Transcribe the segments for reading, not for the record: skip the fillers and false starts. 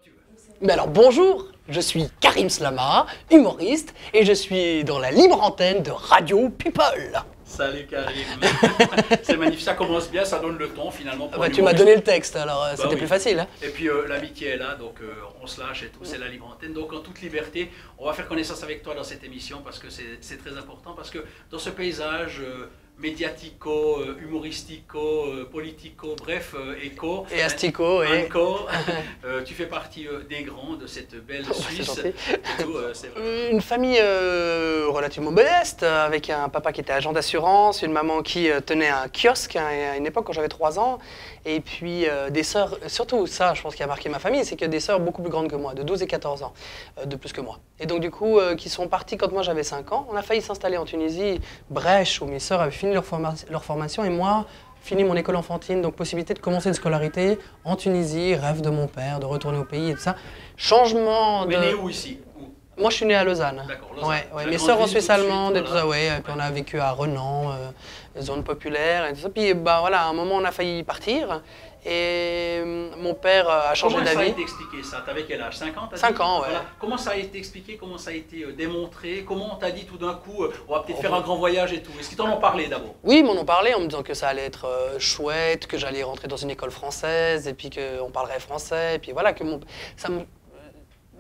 tu veux. Mais alors bonjour, je suis Karim Slama, humoriste, et je suis dans la libre antenne de Radio People. Salut Karim. C'est magnifique, ça commence bien, ça donne le ton finalement. Pour Tu m'as donné le texte, alors c'était oui. plus facile. Hein. Et puis l'amitié est là, donc on se lâche et tout, c'est la libre antenne. Donc en toute liberté, on va faire connaissance avec toi dans cette émission parce que c'est très important, parce que dans ce paysage médiatico, humoristico, politico, bref, éco. Et astico, et... Anco, tu fais partie des grands de cette belle Suisse. Et tout, une famille relativement modeste, avec un papa qui était agent d'assurance, une maman qui tenait un kiosque à une époque quand j'avais 3 ans, et puis des sœurs, surtout ça je pense qui a marqué ma famille, c'est que des sœurs beaucoup plus grandes que moi, de 12 et 14 ans, de plus que moi. Et donc du coup, qui sont parties quand moi j'avais 5 ans. On a failli s'installer en Tunisie, Brèche, où mes sœurs avaient fini leur formation, et moi, fini mon école enfantine, donc possibilité de commencer une scolarité en Tunisie, rêve de mon père, de retourner au pays et tout ça. Changement de... Mais né où ici? Moi, je suis né à Lausanne. D'accord, Lausanne. Ouais. Mes sœurs en Suisse allemande et tout ça, ouais. Et puis on a vécu à Renan, zone populaire et tout ça. Puis bah voilà, à un moment, on a failli partir. Et mon père a changé d'avis. Comment ça a été expliqué ça? T'avais quel âge? 5 ans? 5 ans, ouais. Voilà. Comment ça a été expliqué? Comment ça a été démontré? Comment on t'a dit tout d'un coup, on va peut-être faire un grand voyage et tout? Est-ce qu'ils t'en ont parlé d'abord? Oui, ils m'en ont parlé en me disant que ça allait être chouette, que j'allais rentrer dans une école française, et puis qu'on parlerait français, et puis voilà, que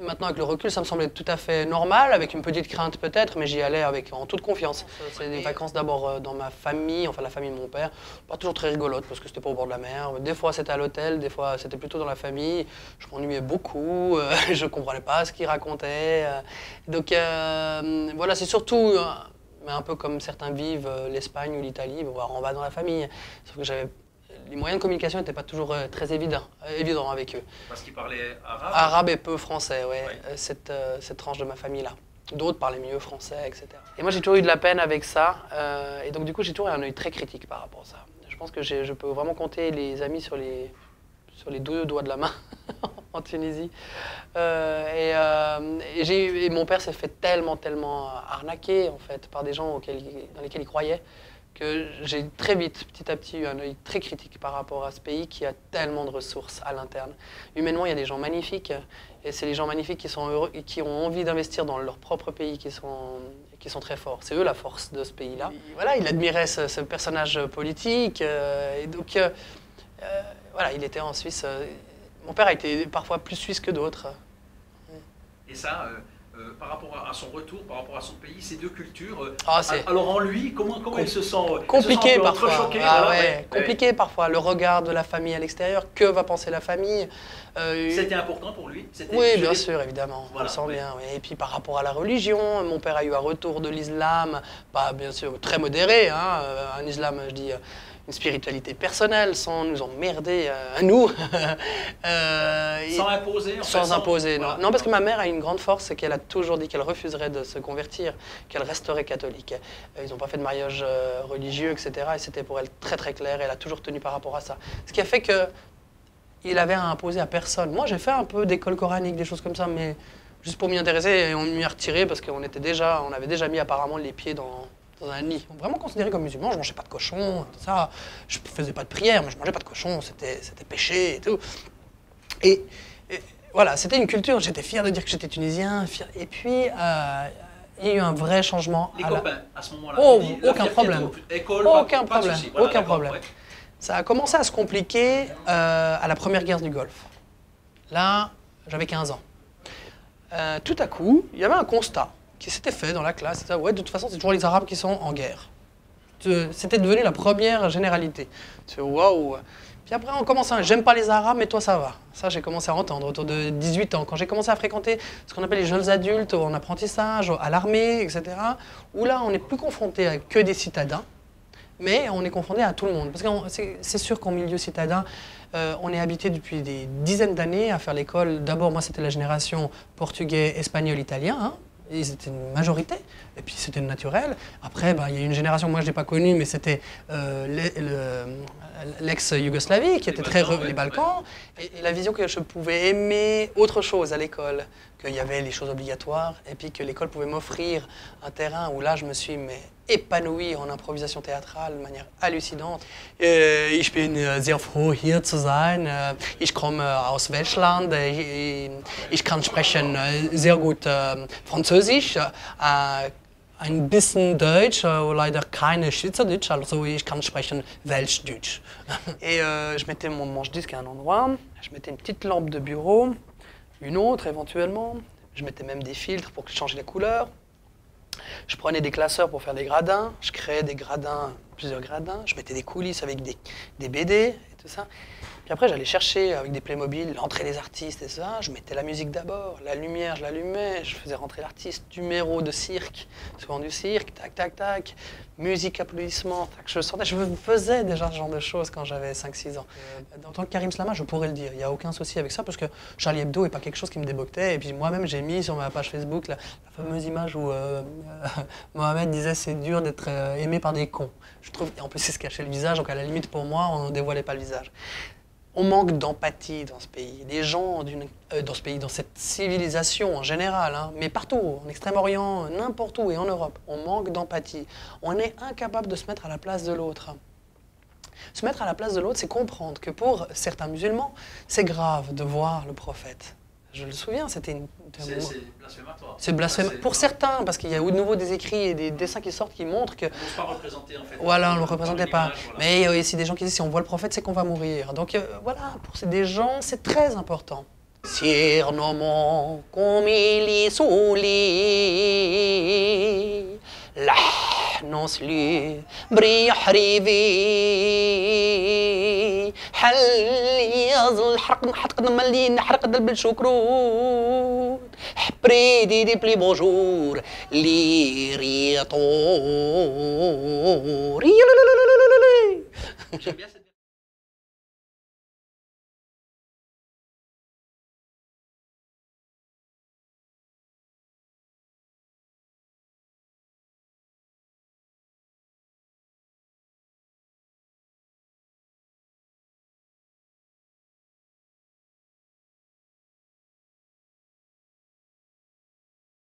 maintenant, avec le recul, ça me semblait tout à fait normal, avec une petite crainte peut-être, mais j'y allais en toute confiance. C'est des vacances d'abord dans ma famille, enfin la famille de mon père, pas toujours très rigolote parce que c'était pas au bord de la mer. Des fois c'était à l'hôtel, des fois c'était plutôt dans la famille. Je m'ennuyais beaucoup, je comprenais pas ce qu'ils racontaient. Donc voilà, c'est surtout un peu comme certains vivent l'Espagne ou l'Italie, on va dans la famille. Sauf que les moyens de communication n'étaient pas toujours très évidents avec eux. Parce qu'ils parlaient arabe? Arabe et peu français, ouais. Cette tranche de ma famille-là. D'autres parlaient mieux français, etc. Et moi, j'ai toujours eu de la peine avec ça. Et donc, du coup, j'ai toujours eu un œil très critique par rapport à ça. Je pense que je peux vraiment compter les amis sur les 2 doigts de la main en Tunisie. Et mon père s'est fait tellement arnaquer, en fait, par des gens dans lesquels il croyait, que j'ai très vite, petit à petit, eu un œil très critique par rapport à ce pays qui a tellement de ressources à l'interne. Humainement, il y a des gens magnifiques, et c'est les gens magnifiques qui sont heureux et qui ont envie d'investir dans leur propre pays qui sont très forts. C'est eux la force de ce pays-là. Voilà, il admirait ce personnage politique, et donc voilà, il était en Suisse. Mon père a été parfois plus suisse que d'autres. Et ça, par rapport à son retour, par rapport à son pays, ces deux cultures. Alors en lui, comment il se sent? Compliqué parfois. Entrechoqué, compliqué parfois. Le regard de la famille à l'extérieur, que va penser la famille? C'était important pour lui? Oui, bien sûr, évidemment. Voilà, on le sent bien. Oui. Et puis par rapport à la religion, mon père a eu un retour de l'islam, pas bien sûr très modéré, hein, un islam, je dis. Une spiritualité personnelle, sans nous emmerder à nous. Sans imposer? Sans imposer, non. Voilà. Non, parce que ma mère a une grande force, c'est qu'elle a toujours dit qu'elle refuserait de se convertir, qu'elle resterait catholique. Ils n'ont pas fait de mariage religieux, etc. Et c'était pour elle très très clair, elle a toujours tenu par rapport à ça. Ce qui a fait qu'il avait à imposer à personne. Moi, j'ai fait un peu d'école coranique, des choses comme ça, mais juste pour m'y intéresser, et on m'y a retiré parce qu'on avait déjà mis apparemment les pieds dans un nid. Vraiment considéré comme musulman, je mangeais pas de cochon, tout ça. Je faisais pas de prière, mais je mangeais pas de cochon, c'était péché et tout. Et voilà, c'était une culture, j'étais fier de dire que j'étais tunisien. Et puis, il y a eu un vrai changement. Les copains, à ce moment-là? Aucun problème. Aucun problème. Ouais. Ça a commencé à se compliquer à la première guerre du Golfe. Là, j'avais 15 ans. Tout à coup, il y avait un constat qui s'était fait dans la classe. Ouais, de toute façon, c'est toujours les Arabes qui sont en guerre. C'était devenu la première généralité. Waouh! Puis après, on commence à j'aime pas les Arabes, mais toi, ça va. Ça, j'ai commencé à entendre autour de 18 ans. Quand j'ai commencé à fréquenter ce qu'on appelle les jeunes adultes en apprentissage, à l'armée, etc., où là, on n'est plus confronté à que des citadins, mais on est confronté à tout le monde. Parce que c'est sûr qu'en milieu citadin, on est habitué depuis des dizaines d'années à faire l'école. D'abord, moi, c'était la génération portugais, espagnol, italien, hein. Ils étaient une majorité, et puis c'était naturel. Après, il y a une génération, moi je ne l'ai pas connue, mais c'était l'ex-Yougoslavie, qui était très les Balkans, et la vision que je pouvais aimer autre chose à l'école, qu'il y avait les choses obligatoires, et puis que l'école pouvait m'offrir un terrain où là je me suis épanoui en improvisation théâtrale de manière hallucinante. Ich bin sehr froh, hier zu sein. Ich komme aus Deutschland. Ich kann sprechen sehr gut Französisch. Ein bisschen Deutsch, leider keine Schweizerdeutsch, also ich kann sprechen Welschdeutsch. Et je mettais mon manche-disque à un endroit, je mettais une petite lampe de bureau, une autre éventuellement, je mettais même des filtres pour changer la couleur. Je prenais des classeurs pour faire des gradins, je créais des gradins, plusieurs gradins, je mettais des coulisses avec des BD et tout ça. Puis après, j'allais chercher avec des Playmobil l'entrée des artistes et ça. Je mettais la musique d'abord, la lumière, je l'allumais, je faisais rentrer l'artiste, numéro de cirque, souvent du cirque, tac, tac, tac, musique, applaudissements. Je faisais déjà ce genre de choses quand j'avais 5-6 ans. En tant que Karim Slama, je pourrais le dire, il n'y a aucun souci avec ça parce que Charlie Hebdo n'est pas quelque chose qui me déboctait. Et puis moi-même, j'ai mis sur ma page Facebook la fameuse image où Mohamed disait c'est dur d'être aimé par des cons. Je trouve, et en plus, c'est se cacher le visage, donc à la limite, pour moi, on ne dévoilait pas le visage. On manque d'empathie dans ce pays. Les gens dans ce pays, dans cette civilisation en général, hein, mais partout, en Extrême-Orient, n'importe où et en Europe, on manque d'empathie. On est incapable de se mettre à la place de l'autre. Se mettre à la place de l'autre, c'est comprendre que pour certains musulmans, c'est grave de voir le prophète. Je le souviens, c'était c'est blasphématoire. C'est blasphématoire pour certains, parce qu'il y a de nouveau des écrits et des dessins qui sortent qui montrent que... On ne pas représenter en fait. Voilà, on ne le représentait pas. Voilà. Mais il y a aussi des gens qui disent si on voit le prophète, c'est qu'on va mourir. Donc voilà, pour des gens, c'est très important. Sirnomo komili souli نوصلي بريح ريفي حلي يظل حرق نحرق ملي نحرق دلب الشكرون حبريدي دي بلي بونجور لي ريطور